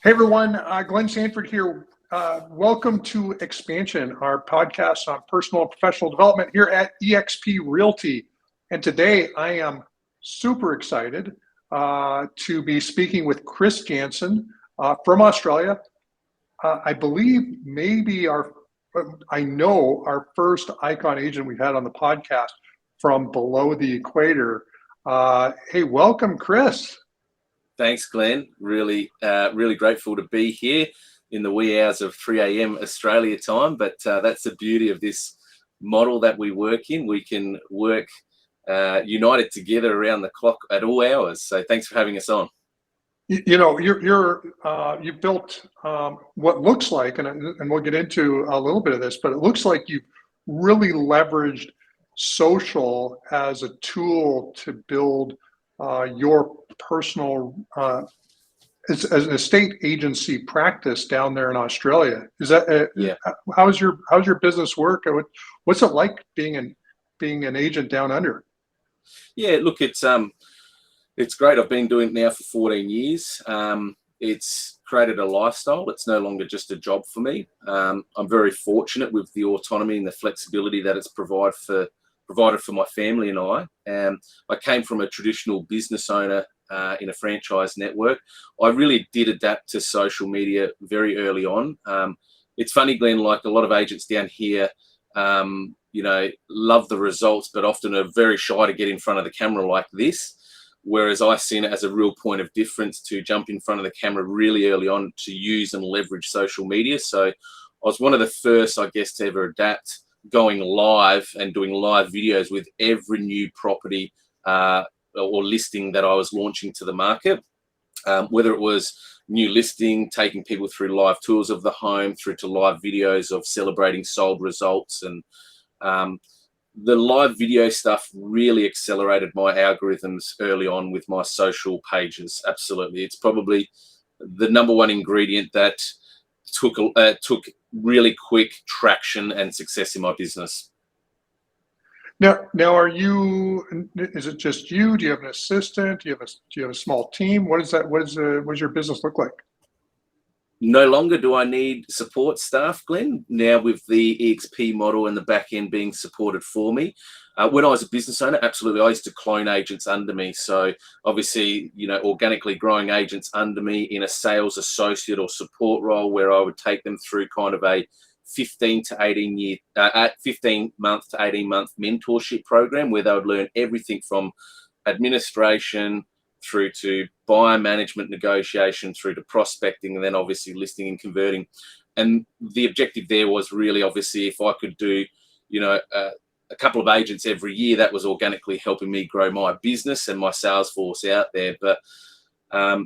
Hey everyone, Glenn Sanford here. Welcome to Expansion, our podcast on personal and professional development here at eXp Realty. And today I am super excited to be speaking with Chris Janzon from Australia. I believe I know our first ICON agent we've had on the podcast from below the equator. Hey, welcome, Chris. Thanks, Glenn. Really grateful to be here in the wee hours of 3 a.m. Australia time. But that's the beauty of this model that we work in. We can work united together around the clock at all hours. So thanks for having us on. You know, you built what looks like, and we'll get into a little bit of this, but it looks like you've really leveraged social as a tool to build your personal as an estate agency practice down there in Australia. Is that Yeah? How's your business work? What's it like being an agent down under? Yeah, look, it's great. I've been doing it now for 14 years. It's created a lifestyle. It's no longer just a job for me. I'm very fortunate with the autonomy and the flexibility that it's provided for my family and I. I came from a traditional business owner in a franchise network. I really did adapt to social media very early on. It's funny, Glenn, like a lot of agents down here, love the results, but often are very shy to get in front of the camera like this. Whereas I seen it as a real point of difference to jump in front of the camera really early on to use and leverage social media. So I was one of the first, I guess, to ever adapt going live and doing live videos with every new property or listing that I was launching to the market, whether it was new listing, taking people through live tours of the home, through to live videos of celebrating sold results. And the live video stuff really accelerated my algorithms early on with my social pages. Absolutely. It's probably the number one ingredient that took really quick traction and success in my business. Now, is it just you? Do you have an assistant? Do you have a small team? What is that? What does your business look like? No longer do I need support staff, Glenn. Now with the eXp model and the back end being supported for me. When I was a business owner, absolutely, I used to clone agents under me. So obviously, organically growing agents under me in a sales associate or support role where I would take them through kind of a 15 to 18 month to 18 month mentorship program where they would learn everything from administration through to buyer management negotiation, through to prospecting, and then obviously listing and converting. And the objective there was really, obviously, if I could do, a couple of agents every year, that was organically helping me grow my business and my sales force out there. But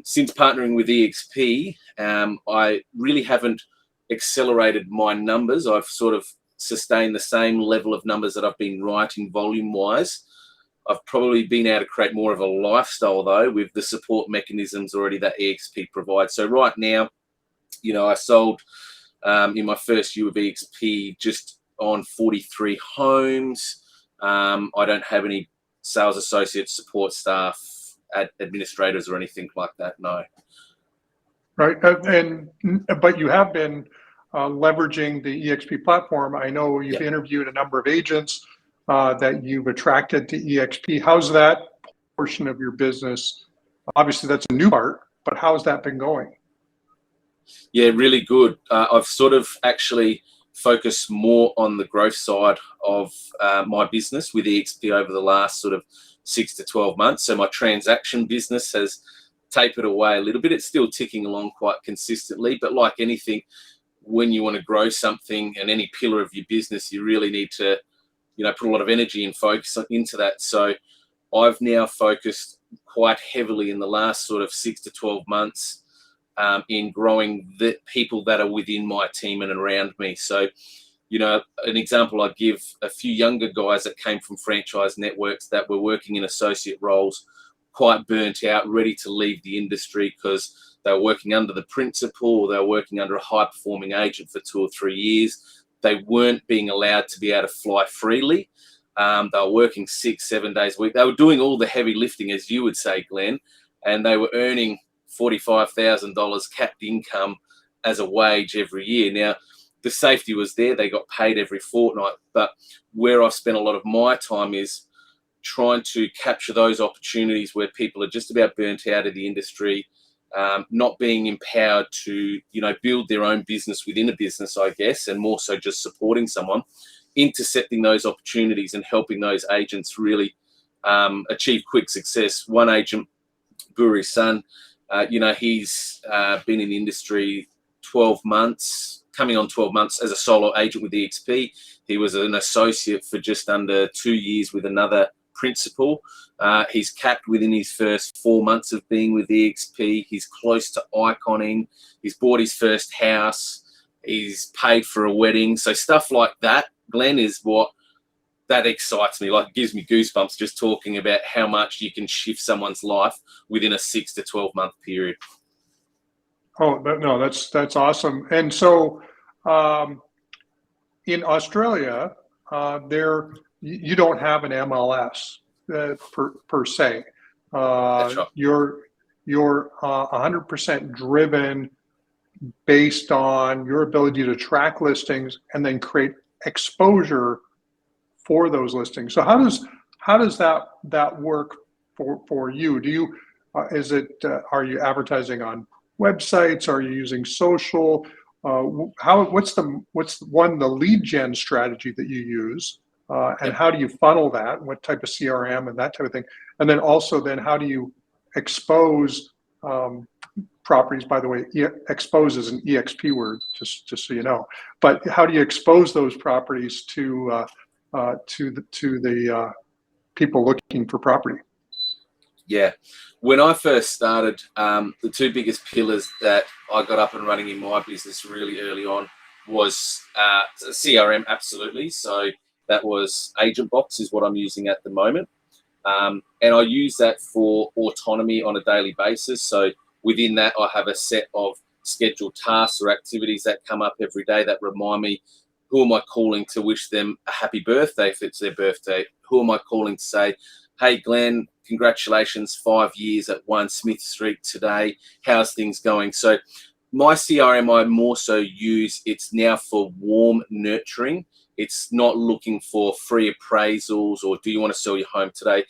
since partnering with eXp, I really haven't accelerated my numbers. I've sort of sustained the same level of numbers that I've been writing volume-wise. I've probably been able to create more of a lifestyle, though, with the support mechanisms already that eXp provides. So right now, I sold in my first year of eXp just on 43 homes. I don't have any sales associates, support staff, administrators, or anything like that, no. Right, but you have been leveraging the eXp platform. I know you've interviewed a number of agents that you've attracted to eXp. How's that portion of your business? Obviously, that's a new part, but how's that been going? Yeah, really good. I've sort of actually focused more on the growth side of my business with eXp over the last sort of 6 to 12 months. So my transaction business has tapered away a little bit. It's still ticking along quite consistently, but like anything, when you want to grow something and any pillar of your business, you really need to put a lot of energy and focus into that. So I've now focused quite heavily in the last sort of 6 to 12 months in growing the people that are within my team and around me. So, an example I give, a few younger guys that came from franchise networks that were working in associate roles, quite burnt out, ready to leave the industry because they were working under the principal or they were working under a high-performing agent for 2 or 3 years. They weren't being allowed to be able to fly freely. They were working 6, 7 days a week. They were doing all the heavy lifting, as you would say, Glenn, and they were earning $45,000 capped income as a wage every year. Now, the safety was there. They got paid every fortnight. But where I've spent a lot of my time is trying to capture those opportunities where people are just about burnt out of the industry, not being empowered to, build their own business within a business, I guess, and more so just supporting someone, intercepting those opportunities and helping those agents really achieve quick success. One agent, Buri's son, he's been in the industry 12 months, coming on 12 months as a solo agent with eXp. He was an associate for just under 2 years with another principal. He's capped within his first 4 months of being with eXp. He's close to iconing. He's bought his first house. He's paid for a wedding. So stuff like that, Glenn, is what that excites me. Like, it gives me goosebumps just talking about how much you can shift someone's life within a 6 to 12 month period. Oh, no, that's awesome. And so in Australia, you don't have an MLS per se. That's right. You're 100% driven based on your ability to track listings and then create exposure for those listings. So how does that work for you? Do you are you advertising on websites? Are you using social? What's the lead gen strategy that you use, and how do you funnel that? What type of CRM and that type of thing? And then also, how do you expose properties? By the way, expose is an eXp word, just so you know. But how do you expose those properties to the people looking for property? Yeah. When I first started, the two biggest pillars that I got up and running in my business really early on was CRM, absolutely. So that was Agent Box is what I'm using at the moment. And I use that for autonomy on a daily basis. So within that, I have a set of scheduled tasks or activities that come up every day that remind me, who am I calling to wish them a happy birthday if it's their birthday? Who am I calling to say, hey, Glenn, congratulations, 5 years at 1 Smith Street today. How's things going? So my CRM, I more so use, it's now for warm nurturing. It's not looking for free appraisals or do you want to sell your home today?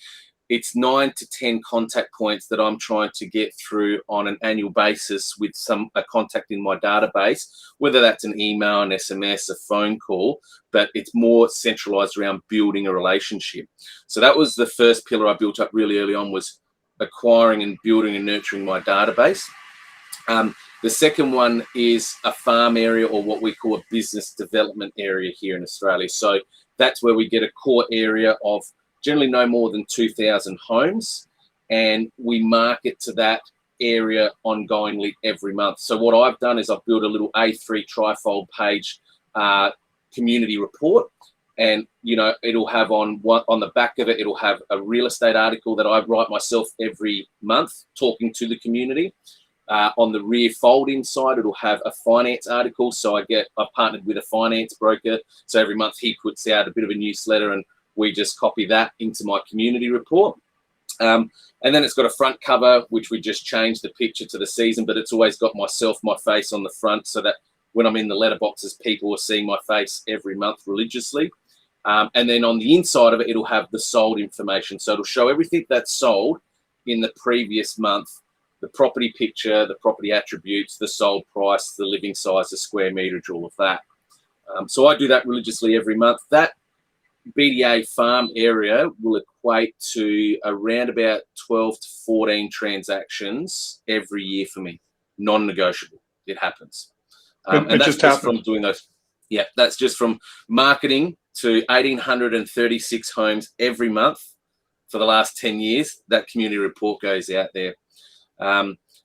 It's 9 to 10 contact points that I'm trying to get through on an annual basis with a contact in my database, whether that's an email, an SMS, a phone call, but it's more centralized around building a relationship. So that was the first pillar I built up really early on, was acquiring and building and nurturing my database. The second one is a farm area, or what we call a business development area here in Australia. So that's where we get a core area of generally no more than 2,000 homes, and we market to that area ongoingly every month. So what I've done is I've built a little A3 trifold page community report, and it'll have on the back of it, it'll have a real estate article that I write myself every month talking to the community. On the rear fold inside, it'll have a finance article. So I've partnered with a finance broker. So every month he puts out a bit of a newsletter and we just copy that into my community report. And then it's got a front cover, which we just changed the picture to the season, but it's always got myself, my face on the front, so that when I'm in the letterboxes, people are seeing my face every month religiously. And then on the inside of it, it'll have the sold information. So it'll show everything that's sold in the previous month, the property picture, the property attributes, the sold price, the living size, the square meterage, all of that. So I do that religiously every month. That BDA farm area will equate to around about 12 to 14 transactions every year for me. Non-negotiable. It happens. And that's just from doing those. Yeah, that's just from marketing to 1,836 homes every month for the last 10 years. That community report goes out there.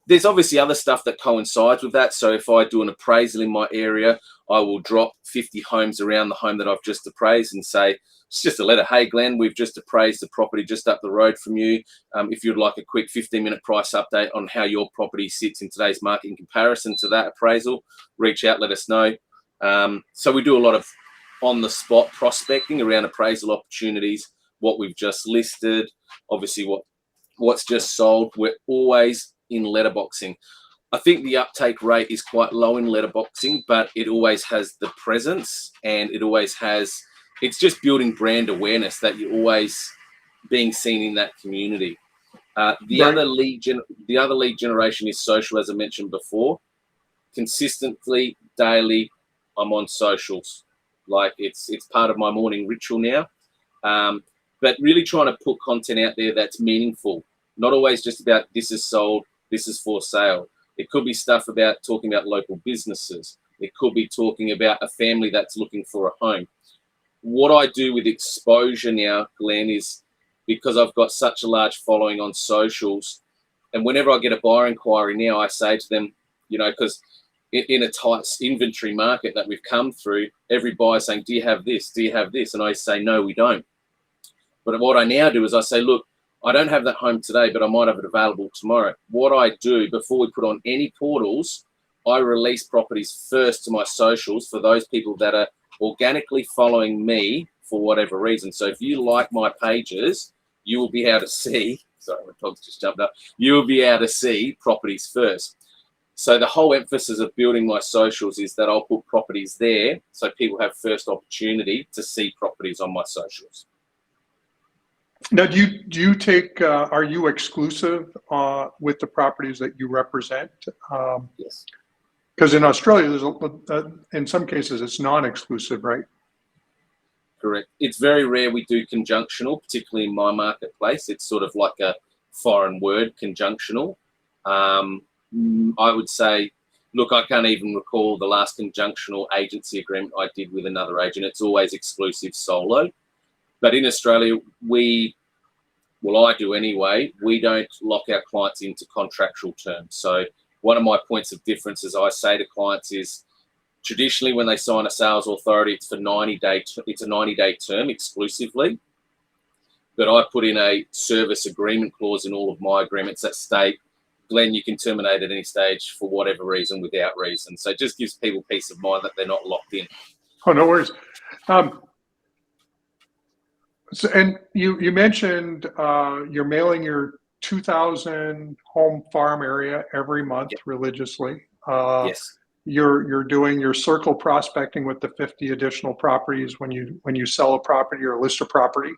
There's obviously other stuff that coincides with that. So if I do an appraisal in my area, I will drop 50 homes around the home that I've just appraised and say, it's just a letter. Hey, Glenn, we've just appraised the property just up the road from you. If you'd like a quick 15-minute price update on how your property sits in today's market in comparison to that appraisal, reach out, let us know. So we do a lot of on-the-spot prospecting around appraisal opportunities, what we've just listed, obviously what's just sold. We're always in letterboxing. I think the uptake rate is quite low in letterboxing, but it always has the presence, and it always has, it's just building brand awareness that you're always being seen in that community. The Right. other lead generation is social, as I mentioned before. Consistently, daily, I'm on socials. Like it's part of my morning ritual now. But really trying to put content out there that's meaningful, not always just about this is sold, this is for sale. It could be stuff about talking about local businesses. It could be talking about a family that's looking for a home. What I do with exposure now, Glenn, is because I've got such a large following on socials, and whenever I get a buyer inquiry now, I say to them, you know, because in a tight inventory market that we've come through, every buyer saying, do you have this? Do you have this? And I say, no, we don't. But what I now do is I say, look, I don't have that home today, but I might have it available tomorrow. What I do before we put on any portals, I release properties first to my socials for those people that are organically following me for whatever reason. So if you like my pages, you will be able to see, sorry, my dog's just jumped up. You will be able to see properties first. So the whole emphasis of building my socials is that I'll put properties there so people have first opportunity to see properties on my socials. Now, do you take, are you exclusive with the properties that you represent? Yes. Because in Australia, in some cases, it's non-exclusive, right? Correct. It's very rare we do conjunctional, particularly in my marketplace. It's sort of like a foreign word, conjunctional. I would say, look, I can't even recall the last conjunctional agency agreement I did with another agent. It's always exclusive solo. But in Australia, I do anyway, we don't lock our clients into contractual terms. So one of my points of difference, as I say to clients, is traditionally when they sign a sales authority, it's for 90-day. It's a 90-day term exclusively. But I put in a service agreement clause in all of my agreements that state, Glenn, you can terminate at any stage for whatever reason without reason. So it just gives people peace of mind that they're not locked in. Oh, no worries. So, and you mentioned you're mailing your 2,000 home farm area every month religiously. Yes. You're doing your circle prospecting with the 50 additional properties when you sell a property or list a property.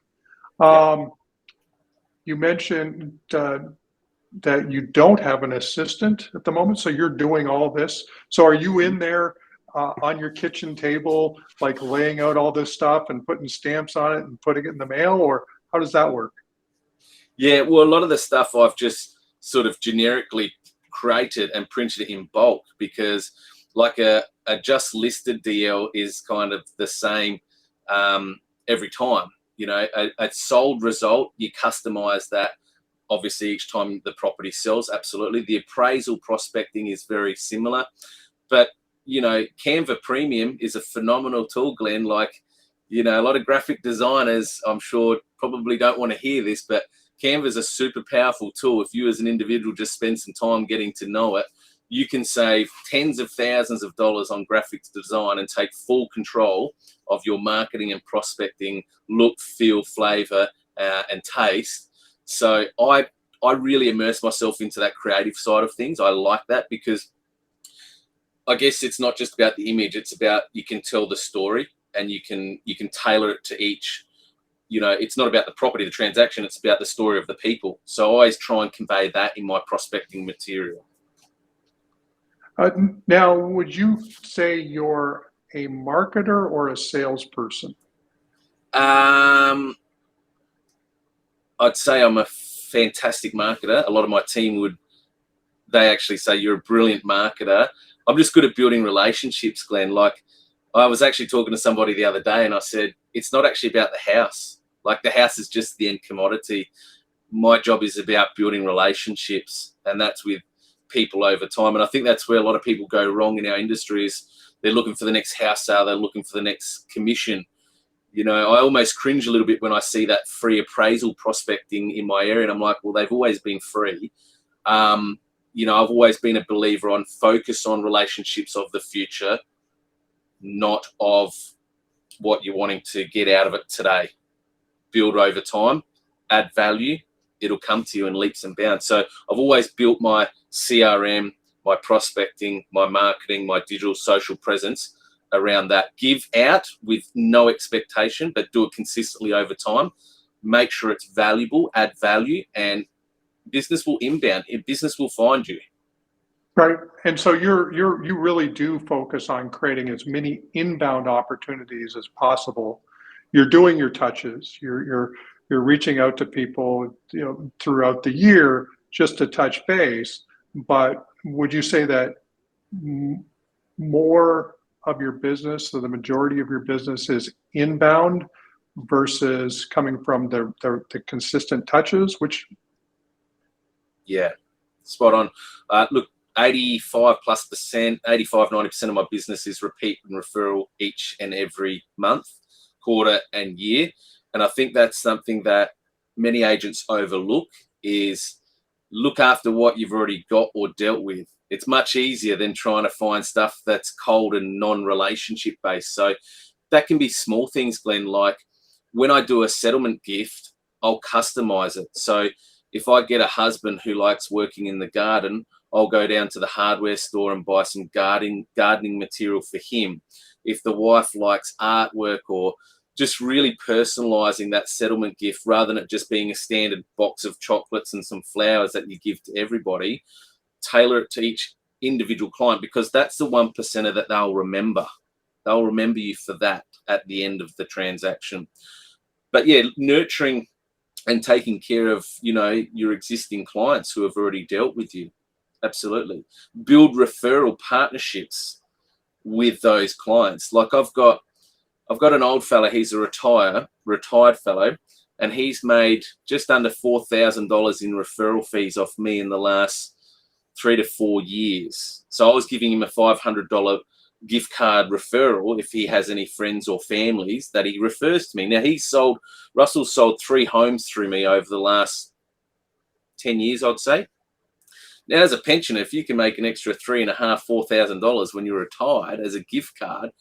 You mentioned that you don't have an assistant at the moment, so you're doing all this. So are you in there on your kitchen table, like laying out all this stuff and putting stamps on it and putting it in the mail, or how does that work? Yeah, well, a lot of the stuff I've just sort of generically created and printed it in bulk, because like a just listed DL is kind of the same every time. You know, a sold result, you customize that obviously each time the property sells. Absolutely. The appraisal prospecting is very similar, but you know, Canva Premium is a phenomenal tool, Glenn. Like, you know, a lot of graphic designers, I'm sure, probably don't want to hear this, but Canva is a super powerful tool. If you as an individual just spend some time getting to know it, you can save tens of thousands of dollars on graphics design and take full control of your marketing and prospecting look, feel, flavor, and taste. So I really immerse myself into that creative side of things. I like that because I guess it's not just about the image, it's about you can tell the story and you can tailor it to each, you know, it's not about the property, the transaction, it's about the story of the people. So I always try and convey that in my prospecting material. Now, would you say you're a marketer or a salesperson? I'd say I'm a fantastic marketer. A lot of my team they actually say you're a brilliant marketer. I'm just good at building relationships, Glenn. Like, I was actually talking to somebody the other day and I said, it's not actually about the house. Like, the house is just the end commodity. My job is about building relationships, and that's with people over time. And I think that's where a lot of people go wrong in our industry is they're looking for the next house sale. They're looking for the next commission. You know, I almost cringe a little bit when I see that free appraisal prospecting in my area. And I'm like, well, they've always been free. You know, I've always been a believer on focus on relationships of the future, not of what you're wanting to get out of it today. Build over time, add value, it'll come to you in leaps and bounds. So I've always built my CRM, my prospecting, my marketing, my digital social presence around that. Give out with no expectation, but do it consistently over time. Make sure it's valuable, add value, and business will inbound. Business will find you. Right. And so you really do focus on creating as many inbound opportunities as possible. You're doing your touches. You're reaching out to people, throughout the year just to touch base. But would you say that more of your business, so the majority of your business, is inbound versus coming from the consistent touches? Which Yeah, spot on. Look, 85+%, 85-90% of my business is repeat and referral each and every month, quarter and year. And I think that's something that many agents overlook, is look after what you've already got or dealt with. It's much easier than trying to find stuff that's cold and non-relationship based. So that can be small things, Glenn, like when I do a settlement gift, I'll customize it. So if I get a husband who likes working in the garden, I'll go down to the hardware store and buy some gardening material for him. If the wife likes artwork, or just really personalizing that settlement gift rather than it just being a standard box of chocolates and some flowers that you give to everybody, tailor it to each individual client, because that's the 1%er that they'll remember. They'll remember you for that at the end of the transaction. But yeah, nurturing and taking care of, your existing clients who have already dealt with you. Absolutely. Build referral partnerships with those clients. Like I've got an old fella, he's a retired fellow, and he's made just under $4,000 in referral fees off me in the last 3 to 4 years. So I was giving him a $500 gift card referral if he has any friends or families that he refers to me. Now Russell's sold 3 homes through me over the last 10 years, I'd say. Now, as a pensioner, if you can make an extra $3,500, $4,000 when you're retired as a gift card,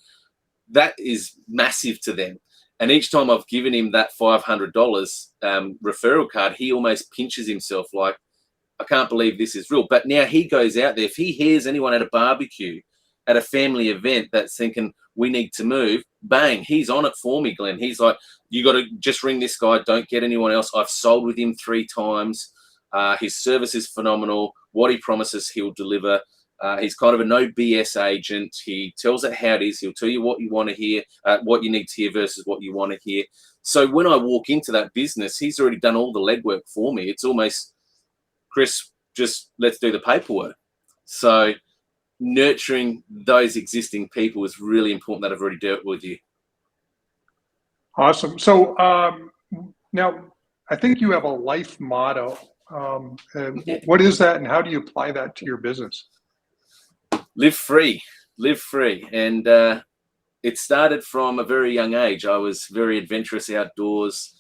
that is massive to them. And each time I've given him that $500 referral card, he almost pinches himself like, I can't believe this is real. But now he goes out there. If he hears anyone at a barbecue, at a family event that's thinking we need to move, bang, he's on it for me, Glenn. He's like, you got to just ring this guy. Don't get anyone else. I've sold with him 3 times. His service is phenomenal. What he promises, he'll deliver. He's kind of a no BS agent. He tells it how it is. He'll tell you what you want to hear, what you need to hear versus what you want to hear. So when I walk into that business, he's already done all the legwork for me. It's almost, Chris, just let's do the paperwork. So nurturing those existing people is really important that have already dealt with you. Awesome. So now I think you have a life motto. What is that, and how do you apply that to your business? Live free. And it started from a very young age. I was very adventurous outdoors,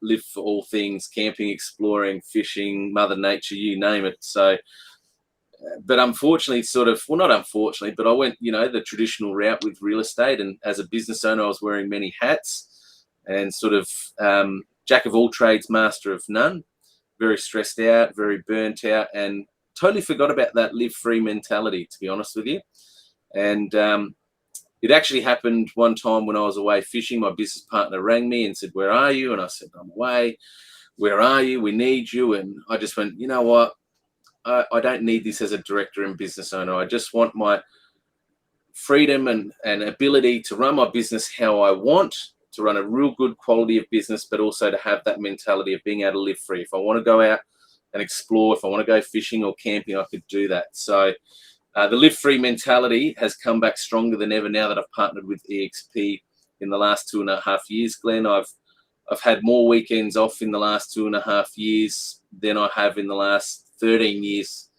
lived for all things, camping, exploring, fishing, Mother Nature, you name it. So, but unfortunately, not unfortunately, but I went, the traditional route with real estate. And as a business owner, I was wearing many hats and jack of all trades, master of none. Very stressed out, very burnt out, and totally forgot about that live free mentality, to be honest with you. And it actually happened one time when I was away fishing. My business partner rang me and said, "Where are you?" And I said, "I'm away." "Where are you? We need you." And I just went, you know what? I don't need this as a director and business owner. I just want my freedom and ability to run my business how I want, to run a real good quality of business, but also to have that mentality of being able to live free. If I want to go out and explore, if I want to go fishing or camping, I could do that. So the live free mentality has come back stronger than ever now that I've partnered with eXp in the last 2.5 years, Glenn. I've had more weekends off in the last 2.5 years than I have in the last 13 years,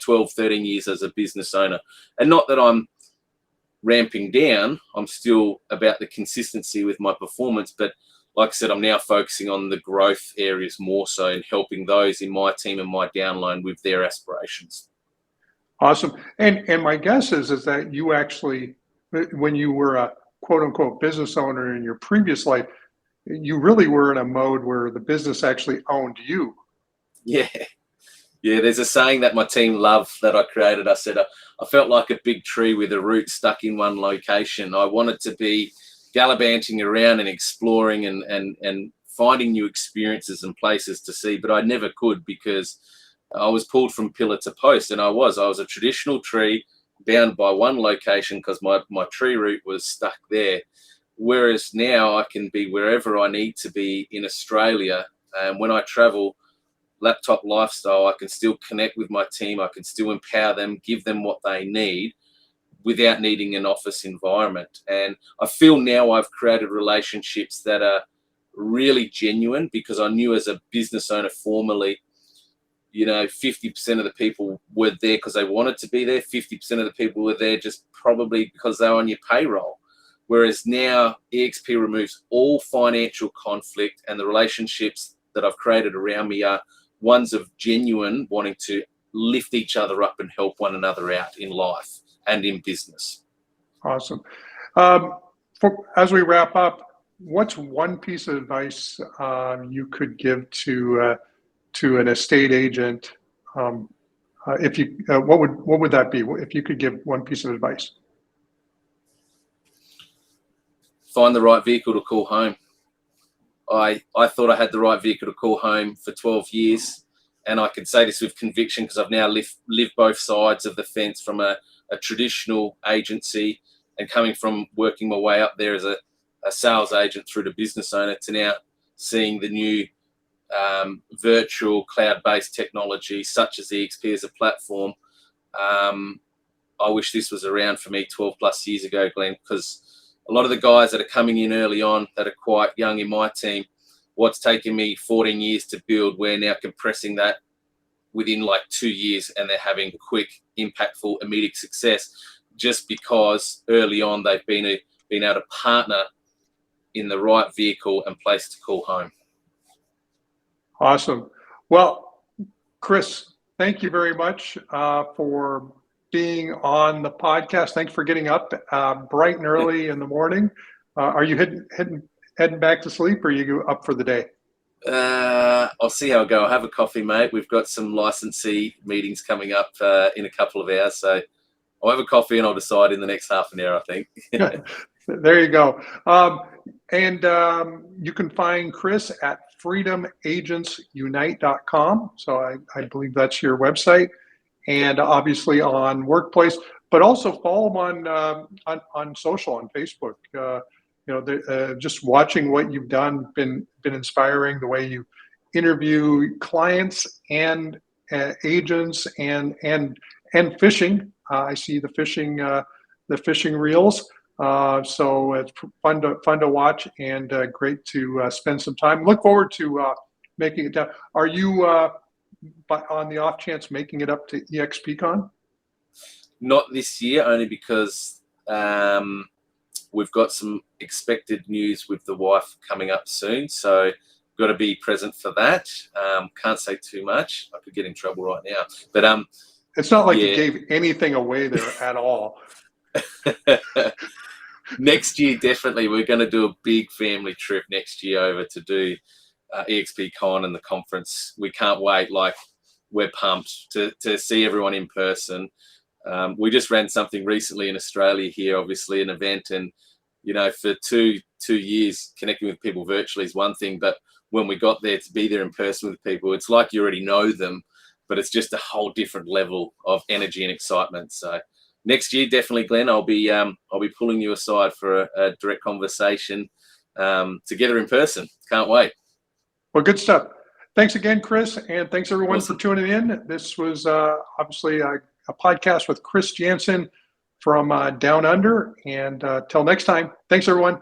12, 13 years as a business owner. And not that I'm ramping down, I'm still about the consistency with my performance, but like I said, I'm now focusing on the growth areas more so, and helping those in my team and my downline with their aspirations. Awesome. And my guess is that you actually, when you were a quote unquote business owner in your previous life, you really were in a mode where the business actually owned you. Yeah. Yeah, there's a saying that my team love that I created. I said, I felt like a big tree with a root stuck in one location. I wanted to be gallivanting around and exploring and finding new experiences and places to see, but I never could because I was pulled from pillar to post, and I was a traditional tree bound by one location because my tree root was stuck there. Whereas now I can be wherever I need to be in Australia, and when I travel, laptop lifestyle, I can still connect with my team. I can still empower them, give them what they need without needing an office environment. And I feel now I've created relationships that are really genuine because I knew as a business owner formerly, 50% of the people were there because they wanted to be there. 50% of the people were there just probably because they were on your payroll. Whereas now eXp removes all financial conflict, and the relationships that I've created around me are ones of genuine wanting to lift each other up and help one another out in life and in business. Awesome. As we wrap up, what's one piece of advice you could give to an estate agent? If you, what would that be? If you could give one piece of advice? Find the right vehicle to call home. I thought I had the right vehicle to call home for 12 years, and I can say this with conviction because I've now lived both sides of the fence, from a traditional agency and coming from working my way up there as a sales agent through to business owner to now seeing the new virtual cloud-based technology such as eXp as a platform. I wish this was around for me 12 plus years ago, Glenn, because a lot of the guys that are coming in early on that are quite young in my team, what's taken me 14 years to build, we're now compressing that within like 2 years, and they're having quick, impactful, immediate success just because early on they've been able to partner in the right vehicle and place to call home. Awesome. Well, Chris, thank you very much for being on the podcast. Thanks for getting up bright and early in the morning. Are you heading back to sleep, or are you up for the day? I'll see how I go. I'll have a coffee, mate. We've got some licensee meetings coming up in a couple of hours, so I'll have a coffee and I'll decide in the next half an hour, I think. There you go. You can find Chris at freedomagentsUnite.com. So I believe that's your website, and obviously on Workplace, but also follow him on social, on Facebook. Just watching what you've done been inspiring. The way you interview clients and agents and fishing. I see the fishing reels. So it's fun to watch, and great to spend some time. Look forward to making it down. Are you on the off chance making it up to eXpCon? Not this year, only because we've got some expected news with the wife coming up soon, so got to be present for that. Can't say too much. I could get in trouble right now, but it's not like you gave anything away there at all. Next year, definitely, we're going to do a big family trip next year over to do eXpCon and the conference. We can't wait. Like, we're pumped to see everyone in person. We just ran something recently in Australia here, obviously an event, and for two years connecting with people virtually is one thing, but when we got there to be there in person with people, it's like you already know them, but it's just a whole different level of energy and excitement. So next year, definitely, Glenn, I'll be pulling you aside for a direct conversation together in person. Can't wait. Well, good stuff. Thanks again, Chris, and thanks everyone for tuning in. This was obviously a podcast with Chris Janzon from Down Under, and till next time, thanks everyone.